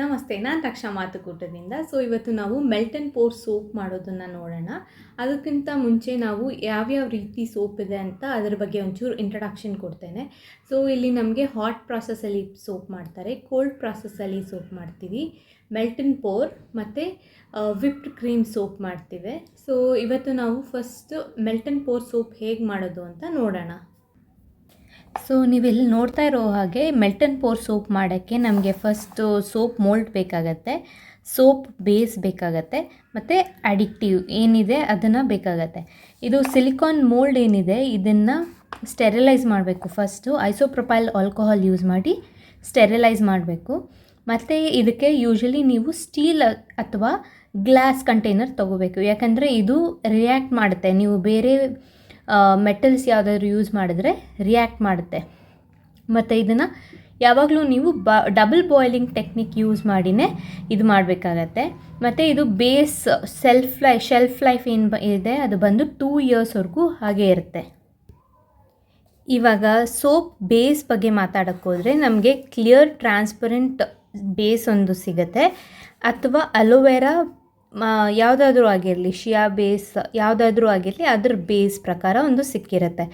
ನಮಸ್ತೆ, ನಾನು ರಕ್ಷಾ ಮಾತುಕೂಟದಿಂದ. ಇವತ್ತು ನಾವು ಮೆಲ್ಟ್ ಆ್ಯಂಡ್ ಪೋರ್ ಸೋಪ್ ಮಾಡೋದನ್ನು ನೋಡೋಣ. ಅದಕ್ಕಿಂತ ಮುಂಚೆ ನಾವು ಯಾವ್ಯಾವ ರೀತಿ ಸೋಪ್ ಇದೆ ಅಂತ ಅದರ ಬಗ್ಗೆ ಒಂಚೂರು ಇಂಟ್ರಡಕ್ಷನ್ ಕೊಡ್ತೇನೆ. ಇಲ್ಲಿ ನಮಗೆ ಹಾಟ್ ಪ್ರಾಸೆಸಲ್ಲಿ ಸೋಪ್ ಮಾಡ್ತಾರೆ, ಕೋಲ್ಡ್ ಪ್ರಾಸೆಸಲ್ಲಿ ಸೋಪ್ ಮಾಡ್ತೀವಿ, ಮೆಲ್ಟ್ ಆ್ಯಂಡ್ ಪೋರ್ ಮತ್ತು ವಿಪ್ಡ್ ಕ್ರೀಮ್ ಸೋಪ್ ಮಾಡ್ತೀವಿ. ಇವತ್ತು ನಾವು first melt and pour soap ಹೇಗೆ ಮಾಡೋದು ಅಂತ ನೋಡೋಣ. ನೀವಿಲ್ಲಿ ನೋಡ್ತಾ ಇರೋ ಹಾಗೆ ಮೆಲ್ಟ್ ಆ್ಯಂಡ್ ಪೋರ್ ಸೋಪ್ ಮಾಡೋಕ್ಕೆ ನಮಗೆ ಫಸ್ಟು ಸೋಪ್ ಮೋಲ್ಡ್ ಬೇಕಾಗತ್ತೆ, ಸೋಪ್ ಬೇಸ್ ಬೇಕಾಗತ್ತೆ ಮತ್ತು ಅಡಿಕ್ಟಿವ್ ಏನಿದೆ ಅದನ್ನು ಬೇಕಾಗತ್ತೆ. ಇದು ಸಿಲಿಕಾನ್ ಮೋಲ್ಡ್ ಏನಿದೆ ಇದನ್ನು ಸ್ಟೆರಿಲೈಸ್ ಮಾಡಬೇಕು. ಫಸ್ಟು ಐಸೋಪ್ರೊಪೈಲ್ ಆಲ್ಕೋಹಾಲ್ ಯೂಸ್ ಮಾಡಿ ಸ್ಟೆರಿಲೈಸ್ ಮಾಡಬೇಕು. ಮತ್ತು ಇದಕ್ಕೆ ಯೂಶಲಿ ನೀವು ಸ್ಟೀಲ್ ಅಥವಾ ಗ್ಲಾಸ್ ಕಂಟೈನರ್ ತೊಗೋಬೇಕು, ಯಾಕಂದರೆ ಇದು ರಿಯಾಕ್ಟ್ ಮಾಡುತ್ತೆ. ನೀವು ಬೇರೆ ಮೆಟಲ್ಸ್ ಯಾವುದಾದ್ರು ಯೂಸ್ ಮಾಡಿದ್ರೆ ರಿಯಾಕ್ಟ್ ಮಾಡುತ್ತೆ. ಮತ್ತು ಇದನ್ನು ಯಾವಾಗಲೂ ನೀವು ಡಬಲ್ ಬಾಯ್ಲಿಂಗ್ ಟೆಕ್ನಿಕ್ ಯೂಸ್ ಮಾಡಿನೇ ಇದು ಮಾಡಬೇಕಾಗತ್ತೆ. ಮತ್ತು ಇದು ಬೇಸ್ ಶೆಲ್ಫ್ ಲೈಫ್ ಏನು ಇದೆ ಅದು ಬಂದು 2 ಇಯರ್ಸ್ವರೆಗೂ ಹಾಗೇ ಇರುತ್ತೆ. ಇವಾಗ ಸೋಪ್ ಬೇಸ್ ಬಗ್ಗೆ ಮಾತಾಡೋಕ್ಕೋದ್ರೆ ನಮಗೆ ಕ್ಲಿಯರ್ ಟ್ರಾನ್ಸ್ಪರೆಂಟ್ ಬೇಸ್ ಒಂದು ಸಿಗುತ್ತೆ, ಅಥವಾ ಅಲೋವೆರಾ ಯಾವುದಾದ್ರೂ ಆಗಿರಲಿ, ಶಿಯಾ ಬೇಸ್ ಯಾವುದಾದ್ರೂ ಆಗಿರಲಿ ಅದ್ರ ಬೇಸ್ ಪ್ರಕಾರ ಒಂದು ಸಿಕ್ಕಿರುತ್ತೆ.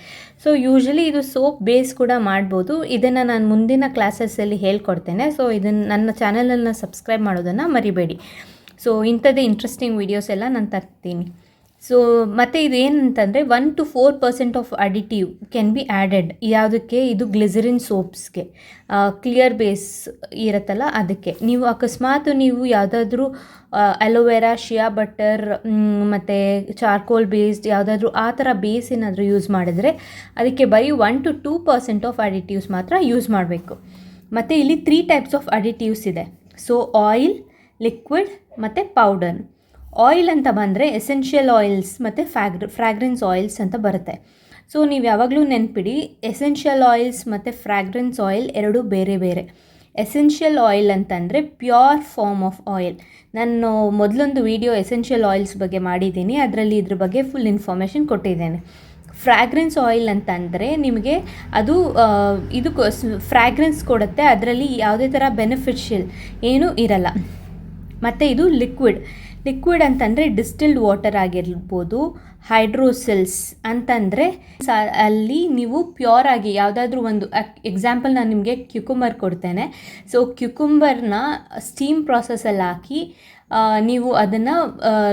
ಯೂಶಲಿ ಇದು ಸೋಪ್ ಬೇಸ್ ಕೂಡ ಮಾಡ್ಬೋದು. ಇದನ್ನು ನಾನು ಮುಂದಿನ ಕ್ಲಾಸಸ್ಸಲ್ಲಿ ಹೇಳ್ಕೊಡ್ತೇನೆ. ಇದನ್ನು ನನ್ನ ಚಾನಲನ್ನು ಸಬ್ಸ್ಕ್ರೈಬ್ ಮಾಡೋದನ್ನು ಮರಿಬೇಡಿ. ಇಂಥದ್ದೇ ಇಂಟ್ರೆಸ್ಟಿಂಗ್ ವೀಡಿಯೋಸ್ ಎಲ್ಲ ನಾನು ತರ್ತೀನಿ. ಮತ್ತು ಇದು ಏನಂತಂದರೆ 1 to 4% of additive can be added. ಯಾವುದಕ್ಕೆ? ಇದು ಗ್ಲಿಸರಿನ್ ಸೋಪ್ಸ್ಗೆ, ಕ್ಲಿಯರ್ ಬೇಸ್ ಇರುತ್ತಲ್ಲ ಅದಕ್ಕೆ. ನೀವು ಅಕಸ್ಮಾತ್ ನೀವು ಯಾವುದಾದ್ರೂ ಅಲೋವೆರಾ, ಶಿಯಾ ಬಟರ್ ಮತ್ತು ಚಾರ್ಕೋಲ್ ಬೇಸ್ಡ್ ಯಾವುದಾದ್ರೂ ಆ ಥರ ಬೇಸ್ ಏನಾದರೂ ಯೂಸ್ ಮಾಡಿದ್ರೆ ಅದಕ್ಕೆ ಬರೀ 1 to 2% ಆಫ್ ಅಡಿಟಿವ್ಸ್ ಮಾತ್ರ ಯೂಸ್ ಮಾಡಬೇಕು. ಮತ್ತು ಇಲ್ಲಿ 3 ಟೈಪ್ಸ್ ಆಫ್ ಅಡಿಟಿವ್ಸ್ ಇದೆ. ಆಯಿಲ್, ಲಿಕ್ವಿಡ್ ಮತ್ತು ಪೌಡರ್. ಆಯಿಲ್ ಅಂತ ಬಂದರೆ ಎಸೆನ್ಷಿಯಲ್ ಆಯಿಲ್ಸ್ ಮತ್ತು ಫ್ರಾಗ್ರೆನ್ಸ್ ಆಯಿಲ್ಸ್ ಅಂತ ಬರುತ್ತೆ. ನೀವು ಯಾವಾಗಲೂ ನೆನ್ಪಿಡಿ, ಎಸೆನ್ಷಿಯಲ್ ಆಯಿಲ್ಸ್ ಮತ್ತು ಫ್ರಾಗ್ರೆನ್ಸ್ ಆಯಿಲ್ ಎರಡೂ ಬೇರೆ ಬೇರೆ. ಎಸೆನ್ಷಿಯಲ್ ಆಯಿಲ್ ಅಂತಂದರೆ ಪ್ಯೂರ್ ಫಾರ್ಮ್ ಆಫ್ ಆಯಿಲ್. ನಾನು ಮೊದಲೊಂದು ವಿಡಿಯೋ ಎಸೆನ್ಷಿಯಲ್ ಆಯಿಲ್ಸ್ ಬಗ್ಗೆ ಮಾಡಿದ್ದೀನಿ, ಅದರಲ್ಲಿ ಇದ್ರ ಬಗ್ಗೆ ಫುಲ್ ಇನ್ಫಾರ್ಮೇಷನ್ ಕೊಟ್ಟಿದ್ದೇನೆ. ಫ್ರಾಗ್ರೆನ್ಸ್ ಆಯಿಲ್ ಅಂತಂದರೆ ನಿಮಗೆ ಅದು ಇದು ಫ್ರಾಗ್ರೆನ್ಸ್ ಕೊಡುತ್ತೆ, ಅದರಲ್ಲಿ ಯಾವುದೇ ಥರ ಬೆನಿಫಿಷಿಯಲ್ ಏನೂ ಇರಲ್ಲ. ಮತ್ತು ಇದು ಲಿಕ್ವಿಡ್ ಅಂತಂದರೆ ಡಿಸ್ಟಿಲ್ಡ್ ವಾಟರ್ ಆಗಿರ್ಬೋದು, ಹೈಡ್ರೋಸೆಲ್ಸ್ ಅಂತಂದರೆ ಅಲ್ಲಿ ನೀವು ಪ್ಯೂರ್ ಆಗಿ ಯಾವುದಾದ್ರೂ ಒಂದು ಎಕ್ಸಾಂಪಲ್ ನಾನು ನಿಮಗೆ ಕ್ಯುಕುಂಬರ್ ಕೊಡ್ತೇನೆ. ಕ್ಯುಕುಂಬರ್ನ ಸ್ಟೀಮ್ ಪ್ರಾಸೆಸಲ್ಲಿ ಹಾಕಿ ನೀವು ಅದನ್ನು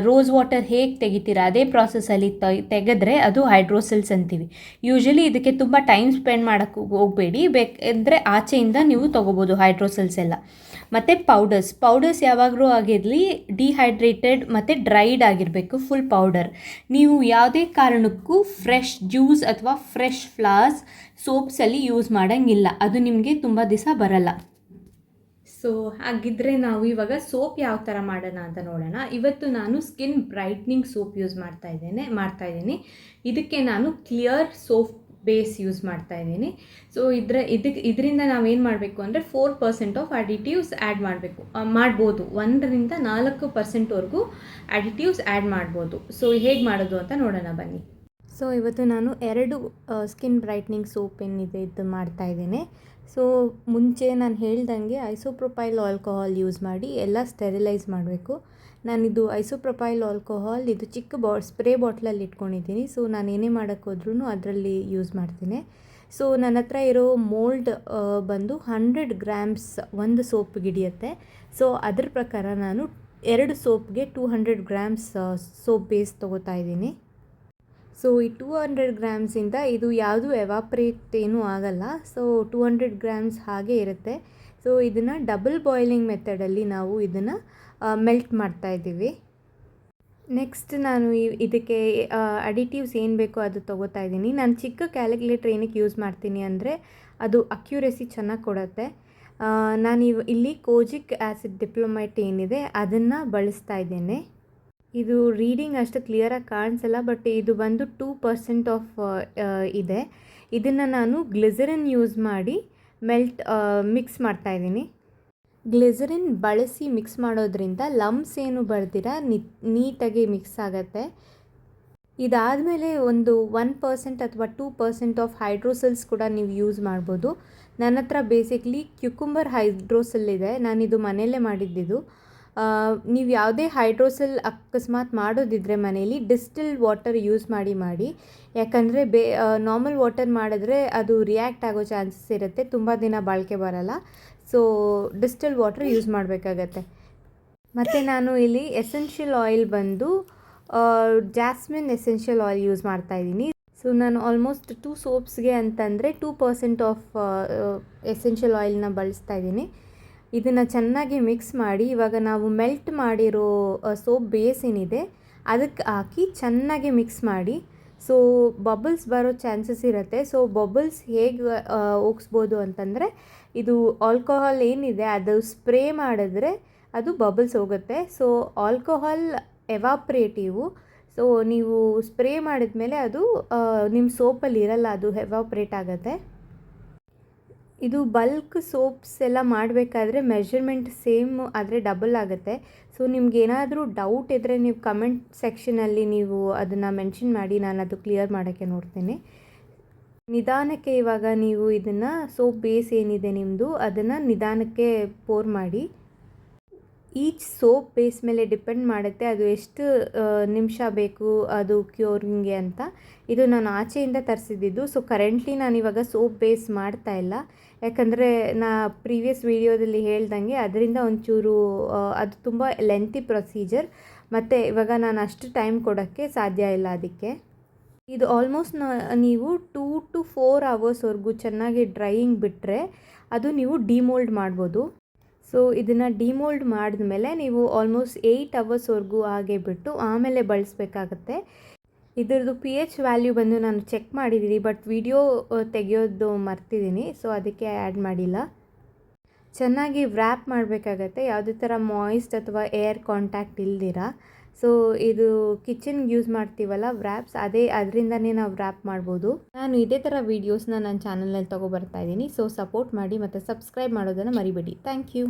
ರೋಸ್ ವಾಟರ್ ಹೇಗೆ ತೆಗಿತೀರಾ ಅದೇ ಪ್ರಾಸೆಸಲ್ಲಿ ತೆಗೆದ್ರೆ ಅದು ಹೈಡ್ರೋಸೆಲ್ಸ್ ಅಂತೀವಿ. ಯೂಶಲಿ ಇದಕ್ಕೆ ತುಂಬ ಟೈಮ್ ಸ್ಪೆಂಡ್ ಮಾಡೋಕ್ಕೆ ಹೋಗಬೇಡಿ, ಬೇಕೆಂದರೆ ಆಚೆಯಿಂದ ನೀವು ತೊಗೋಬೋದು ಹೈಡ್ರೋಸೆಲ್ಸ್ ಎಲ್ಲ. ಮತ್ತು ಪೌಡರ್ಸ್ ಯಾವಾಗಲೂ ಆಗಿರಲಿ ಡಿಹೈಡ್ರೇಟೆಡ್ ಮತ್ತು ಡ್ರೈಡ್ ಆಗಿರಬೇಕು, ಫುಲ್ ಪೌಡರ್. ನೀವು ಯಾವುದೇ ಕಾರಣಕ್ಕೂ ಫ್ರೆಶ್ ಜ್ಯೂಸ್ ಅಥವಾ ಫ್ರೆಶ್ ಫ್ಲವರ್ಸ್ ಸೋಪ್ಸಲ್ಲಿ ಯೂಸ್ ಮಾಡೋಂಗಿಲ್ಲ, ಅದು ನಿಮಗೆ ತುಂಬ ದಿವಸ ಬರಲ್ಲ. ಹಾಗಿದ್ದರೆ ನಾವು ಇವಾಗ ಸೋಪ್ ಯಾವ ಥರ ಮಾಡೋಣ ಅಂತ ನೋಡೋಣ. ಇವತ್ತು ನಾನು ಸ್ಕಿನ್ ಬ್ರೈಟ್ನಿಂಗ್ ಸೋಪ್ ಯೂಸ್ ಮಾಡ್ತಾ ಇದ್ದೀನಿ. ಇದಕ್ಕೆ ನಾನು ಕ್ಲಿಯರ್ ಸೋಪ್ ಬೇಸ್ ಯೂಸ್ ಮಾಡ್ತಾ ಇದ್ದೀನಿ. ಇದರಿಂದ ನಾವೇನು ಮಾಡಬೇಕು ಅಂದರೆ 4% ಆಫ್ ಅಡಿಟಿವ್ಸ್ ಆ್ಯಡ್ ಮಾಡ್ಬೋದು. 1ರಿಂದ 4%ವರೆಗೂ ಅಡಿಟಿವ್ಸ್ ಆ್ಯಡ್ ಮಾಡ್ಬೋದು. ಹೇಗೆ ಮಾಡೋದು ಅಂತ ನೋಡೋಣ ಬನ್ನಿ. ಇವತ್ತು ನಾನು 2 ಸ್ಕಿನ್ ಬ್ರೈಟ್ನಿಂಗ್ ಸೋಪ್ ಏನಿದೆ ಇದು ಮಾಡ್ತಾಯಿದ್ದೀನಿ. ಮುಂಚೆ ನಾನು ಹೇಳ್ದಂಗೆ ಐಸೋಪ್ರೊಪೈಲ್ ಆಲ್ಕೋಹಾಲ್ ಯೂಸ್ ಮಾಡಿ ಎಲ್ಲ ಸ್ಟೆರಿಲೈಸ್ ಮಾಡಬೇಕು. ನಾನಿದು ಐಸೋಪ್ರೊಪೈಲ್ ಆಲ್ಕೋಹಾಲ್ ಇದು ಚಿಕ್ಕ ಸ್ಪ್ರೇ ಬಾಟ್ಲಲ್ಲಿ ಇಟ್ಕೊಂಡಿದ್ದೀನಿ. ನಾನು ಏನೇ ಮಾಡೋಕ್ಕೋದ್ರೂ ಅದರಲ್ಲಿ ಯೂಸ್ ಮಾಡ್ತೀನಿ. ನನ್ನ ಹತ್ರ ಇರೋ ಮೋಲ್ಡ್ ಬಂದು 100 ಗ್ರಾಮ್ಸ್ ಒಂದು ಸೋಪ್ಗೆ ಹಿಡಿಯುತ್ತೆ. ಅದ್ರ ಪ್ರಕಾರ ನಾನು 2 ಸೋಪ್ಗೆ 200 ಗ್ರಾಮ್ಸ್ ಸೋಪ್ ಬೇಸ್ ತೊಗೋತಾ ಇದ್ದೀನಿ. ಈ 200 ಗ್ರಾಮ್ಸಿಂದ ಇದು ಯಾವುದು ಎವಾಪ್ರೇಟ್ ಏನೂ ಆಗಲ್ಲ. 200 ಗ್ರಾಮ್ಸ್ ಹಾಗೇ ಇರುತ್ತೆ. ಇದನ್ನು ಡಬಲ್ ಬಾಯ್ಲಿಂಗ್ ಮೆಥಡಲ್ಲಿ ನಾವು ಇದನ್ನು ಮೆಲ್ಟ್ ಮಾಡ್ತಾ ಇದ್ದೀವಿ. ನೆಕ್ಸ್ಟ್ ನಾನು ಇದಕ್ಕೆ ಅಡಿಟಿವ್ಸ್ ಏನು ಬೇಕೋ ಅದು ತೊಗೋತಾ ಇದ್ದೀನಿ. ನಾನು ಚಿಕ್ಕ ಕ್ಯಾಲ್ಕುಲೇಟರ್ ಏನಕ್ಕೆ ಯೂಸ್ ಮಾಡ್ತೀನಿ ಅಂದರೆ ಅದು ಅಕ್ಯುರೆಸಿ ಚೆನ್ನಾಗಿ ಕೊಡುತ್ತೆ. ನಾನು ಇಲ್ಲಿ ಕೋಜಿಕ್ ಆ್ಯಸಿಡ್ ಡಿಪ್ಲೊಮೈಟ್ ಏನಿದೆ ಅದನ್ನು ಬಳಸ್ತಾ ಇದ್ದೇನೆ. ಇದು ರೀಡಿಂಗ್ ಅಷ್ಟು ಕ್ಲಿಯರಾಗಿ ಕಾಣಿಸಲ್ಲ, ಬಟ್ ಇದು ಬಂದು 2% ಆಫ್ ಇದೆ. ಇದನ್ನು ನಾನು ಗ್ಲಿಸರಿನ್ ಯೂಸ್ ಮಾಡಿ ಮಿಕ್ಸ್ ಮಾಡ್ತಾಯಿದ್ದೀನಿ. ಗ್ಲಿಸರಿನ್ ಬಳಸಿ ಮಿಕ್ಸ್ ಮಾಡೋದ್ರಿಂದ ಲಮ್ಸ್ ಏನು ಬರ್ದಿರ ನೀಟಾಗಿ ಮಿಕ್ಸ್ ಆಗುತ್ತೆ. ಇದಾದಮೇಲೆ ಒಂದು 1% ಅಥವಾ 2% ಆಫ್ ಹೈಡ್ರೋಸೆಲ್ಸ್ ಕೂಡ ನೀವು ಯೂಸ್ ಮಾಡ್ಬೋದು. ನನ್ನ ಹತ್ರ ಬೇಸಿಕ್ಲಿ ಕ್ಯುಕುಂಬರ್ ಹೈಡ್ರೋಸೆಲ್ ಇದೆ. ನಾನಿದು ಮನೆಯಲ್ಲೇ ಮಾಡಿದ್ದಿದ್ದು. ನೀವು ಯಾವುದೇ ಹೈಡ್ರೋಸೆಲ್ ಅಕಸ್ಮಾತ್ ಮಾಡೋದಿದ್ದರೆ ಮನೇಲಿ ಡಿಸ್ಟಿಲ್ಡ್ ವಾಟರ್ ಯೂಸ್ ಮಾಡಿ. ಯಾಕಂದರೆ ನಾರ್ಮಲ್ ವಾಟರ್ ಮಾಡಿದ್ರೆ ಅದು ರಿಯಾಕ್ಟ್ ಆಗೋ ಚಾನ್ಸಸ್ ಇರುತ್ತೆ, ತುಂಬ ದಿನ ಬಾಳಿಕೆ ಬರಲ್ಲ. ಸೊ ಡಿಸ್ಟಿಲ್ಡ್ ವಾಟರ್ ಯೂಸ್ ಮಾಡಬೇಕಾಗತ್ತೆ. ಮತ್ತು ನಾನು ಇಲ್ಲಿ ಎಸೆನ್ಷಿಯಲ್ ಆಯಿಲ್ ಬಂದು ಜಾಸ್ಮಿನ್ ಎಸೆನ್ಷಿಯಲ್ ಆಯಿಲ್ ಯೂಸ್ ಮಾಡ್ತಾಯಿದ್ದೀನಿ. ಸೊ ನಾನು ಆಲ್ಮೋಸ್ಟ್ 2 ಸೋಪ್ಸ್ಗೆ ಅಂತಂದರೆ 2% ಆಫ್ ಎಸೆನ್ಷಿಯಲ್ ಆಯಿಲ್ನ ಬಳಸ್ತಾ ಇದ್ದೀನಿ. ಇದನ್ನು ಚೆನ್ನಾಗಿ ಮಿಕ್ಸ್ ಮಾಡಿ ಇವಾಗ ನಾವು ಮೆಲ್ಟ್ ಮಾಡಿರೋ ಸೋಪ್ ಬೇಸ್ ಏನಿದೆ ಅದಕ್ಕೆ ಹಾಕಿ ಚೆನ್ನಾಗಿ ಮಿಕ್ಸ್ ಮಾಡಿ. ಸೊ ಬಬಲ್ಸ್ ಬರೋ ಚಾನ್ಸಸ್ ಇರುತ್ತೆ. ಸೊ ಬಬಲ್ಸ್ ಹೇಗೆ ಹೋಗಿಸ್ಬೋದು ಅಂತಂದರೆ ಇದು ಆಲ್ಕೋಹಾಲ್ ಏನಿದೆ ಅದು ಸ್ಪ್ರೇ ಮಾಡಿದ್ರೆ ಅದು ಬಬಲ್ಸ್ ಹೋಗುತ್ತೆ. So alcohol evaporative. ಸೊ ನೀವು ಸ್ಪ್ರೇ ಮಾಡಿದ್ಮೇಲೆ ಅದು ನಿಮ್ಮ ಸೋಪಲ್ಲಿ ಇರಲ್ಲ, ಅದು ಎವಾಪ್ರೇಟ್ ಆಗುತ್ತೆ. ಇದು ಬಲ್ಕ್ ಸೋಪ್ಸ್ ಎಲ್ಲ ಮಾಡಬೇಕಾದ್ರೆ ಮೆಷರ್ಮೆಂಟ್ ಸೇಮ್ ಆದರೆ ಡಬಲ್ ಆಗುತ್ತೆ. ಸೊ ನಿಮ್ಗೇನಾದರೂ ಡೌಟ್ ಇದ್ದರೆ ನೀವು ಕಮೆಂಟ್ ಸೆಕ್ಷನಲ್ಲಿ ನೀವು ಅದನ್ನು ಮೆನ್ಷನ್ ಮಾಡಿ, ನಾನು ಅದು ಕ್ಲಿಯರ್ ಮಾಡೋಕ್ಕೆ ನೋಡ್ತೀನಿ. ನಿಧಾನಕ್ಕೆ ಇವಾಗ ನೀವು ಇದನ್ನು ಸೋಪ್ ಬೇಸ್ ಏನಿದೆ ನಿಮ್ಮದು ಅದನ್ನು ನಿಧಾನಕ್ಕೆ ಪೋರ್ ಮಾಡಿ. ಈಚ್ ಸೋಪ್ ಬೇಸ್ ಮೇಲೆ ಡಿಪೆಂಡ್ ಮಾಡುತ್ತೆ ಅದು ಎಷ್ಟು ನಿಮಿಷ ಬೇಕು ಅದು ಕ್ಯೂರಿಂಗ್ಗೆ ಅಂತ. ಇದು ನಾನು ಆಚೆಯಿಂದ ತರಿಸಿದ್ದು. ಸೊ ಕರೆಂಟ್ಲಿ ನಾನಿವಾಗ ಸೋಪ್ ಬೇಸ್ ಮಾಡ್ತಾ ಇಲ್ಲ, ಯಾಕಂದರೆ ನಾ ಪ್ರೀವಿಯಸ್ ವೀಡಿಯೋದಲ್ಲಿ ಹೇಳ್ದಂಗೆ ಅದರಿಂದ ಒಂಚೂರು ಅದು ತುಂಬ ಲೆಂತಿ ಪ್ರೊಸೀಜರ್, ಮತ್ತು ಇವಾಗ ನಾನು ಅಷ್ಟು ಟೈಮ್ ಕೊಡೋಕ್ಕೆ ಸಾಧ್ಯ ಇಲ್ಲ. ಅದಕ್ಕೆ ಇದು ಆಲ್ಮೋಸ್ಟ್ ನೀವು 2 to 4 ಅವರ್ಸ್ವರೆಗೂ ಚೆನ್ನಾಗಿ ಡ್ರೈಯಿಂಗ್ ಬಿಟ್ಟರೆ ಅದು ನೀವು ಡಿಮೋಲ್ಡ್ ಮಾಡ್ಬೋದು. ಸೊ ಇದನ್ನು ಡಿಮೋಲ್ಡ್ ಮಾಡಿದ್ಮೇಲೆ ನೀವು ಆಲ್ಮೋಸ್ಟ್ 8 ಅವರ್ಸ್ವರೆಗೂ ಹಾಗೆ ಬಿಟ್ಟು ಆಮೇಲೆ ಬಳಸಬೇಕಾಗತ್ತೆ. ಇದರದ್ದು pH ವ್ಯಾಲ್ಯೂ ಬಂದು ನಾನು ಚೆಕ್ ಮಾಡಿದ್ದೀನಿ, ಬಟ್ ವಿಡಿಯೋ ತೆಗೆಯೋದು ಮರ್ತಿದ್ದೀನಿ. ಸೊ ಅದಕ್ಕೆ ಆ್ಯಡ್ ಮಾಡಿಲ್ಲ. ಚೆನ್ನಾಗಿ ವ್ರ್ಯಾಪ್ ಮಾಡಬೇಕಾಗತ್ತೆ, ಯಾವುದೇ ಥರ ಮಾಯಿಸ್ಟ್ ಅಥವಾ ಏರ್ ಕಾಂಟ್ಯಾಕ್ಟ್ ಇಲ್ದಿರ. ಸೊ ಇದು ಕಿಚನ್ಗೆ ಯೂಸ್ ಮಾಡ್ತೀವಲ್ಲ ವ್ರ್ಯಾಪ್ಸ್, ಅದರಿಂದನೇ ನಾವು ವ್ರ್ಯಾಪ್ ಮಾಡ್ಬೋದು. ನಾನು ಇದೇ ಥರ ವೀಡಿಯೋಸ್ನ ನನ್ನ ಚಾನಲಲ್ಲಿ ತೊಗೊಬರ್ತಾ ಇದ್ದೀನಿ. ಸೊ ಸಪೋರ್ಟ್ ಮಾಡಿ ಮತ್ತು ಸಬ್ಸ್ಕ್ರೈಬ್ ಮಾಡೋದನ್ನು ಮರಿಬೇಡಿ. Thank you.